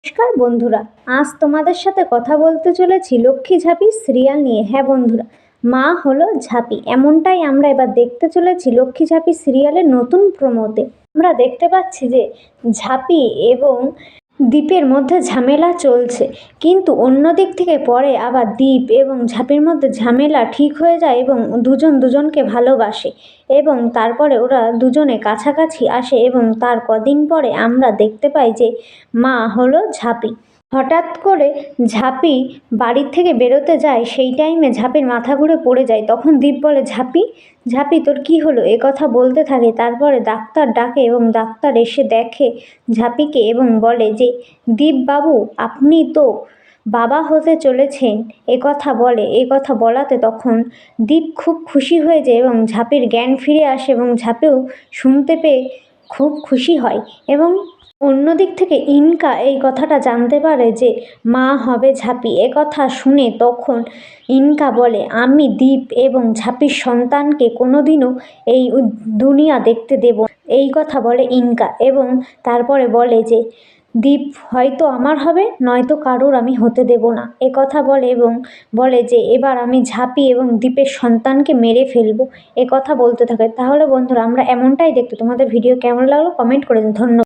নমস্কার বন্ধুরা, আজ তোমাদের সাথে কথা বলতে চলেছি লক্ষ্মী ঝাঁপি সিরিয়াল নিয়ে। হ্যাঁ বন্ধুরা, মা হলো ঝাঁপি, এমনটাই আমরা এবার দেখতে চলেছি লক্ষ্মী ঝাঁপি সিরিয়ালের নতুন প্রোমোতে। আমরা দেখতে পাচ্ছি যে ঝাঁপি এবং দীপের মধ্যে ঝামেলা চলছে, কিন্তু অন্য দিক থেকে পরে আবার দীপ এবং ঝাঁপির মধ্যে ঝামেলা ঠিক হয়ে যায় এবং দুজন দুজনকে ভালোবাসে এবং তারপরে ওরা দুজনে কাছাকাছি আসে এবং তার কদিন পরে আমরা দেখতে পাই যে মা হলো ঝাঁপি। হঠাৎ করে ঝাঁপি বাড়ির থেকে বেরোতে যায়, সেই টাইমে ঝাঁপির মাথা ঘুরে পড়ে যায়। তখন দীপ বলে, ঝাঁপি ঝাঁপি তোর কি হলো, এ কথা বলতে থাকে। তারপরে ডাক্তার ডাকে এবং ডাক্তার এসে দেখে ঝাঁপিকে এবং বলে যে দীপ বাবু, আপনি তো বাবা হতে চলেছেন, এ কথা বলে। এ কথা বলাতে তখন দীপ খুব খুশি হয়ে যায় এবং ঝাঁপির জ্ঞান ফিরে আসে এবং ঝাঁপিও শুনতে পেয়ে খুব খুশি হয়। এবং অন্যদিক থেকে ইনকা এই কথাটা জানতে পারে যে মা হবে ঝাঁপি। এ কথা শুনে তখন ইনকা বলে, আমি দীপ এবং ঝাঁপির সন্তানকে কোনোদিনও এই দুনিয়া দেখতে দেব না। এই কথা বলে ইনকা এবং তারপরে বলে যে দীপ হয়তো আমার হবে, নয়তো কারোর আমি হতে দেব না। এ কথা বলে এবং বলে যে এবার আমি ঝাঁপি এবং দীপের সন্তানকে মেরে ফেলবো। এ কথা বলতে থাকে। তাহলে বন্ধুরা, আমরা এমনটাই দেখতে। তোমাদের ভিডিও কেমন লাগলো কমেন্ট করে দিন। ধন্যবাদ।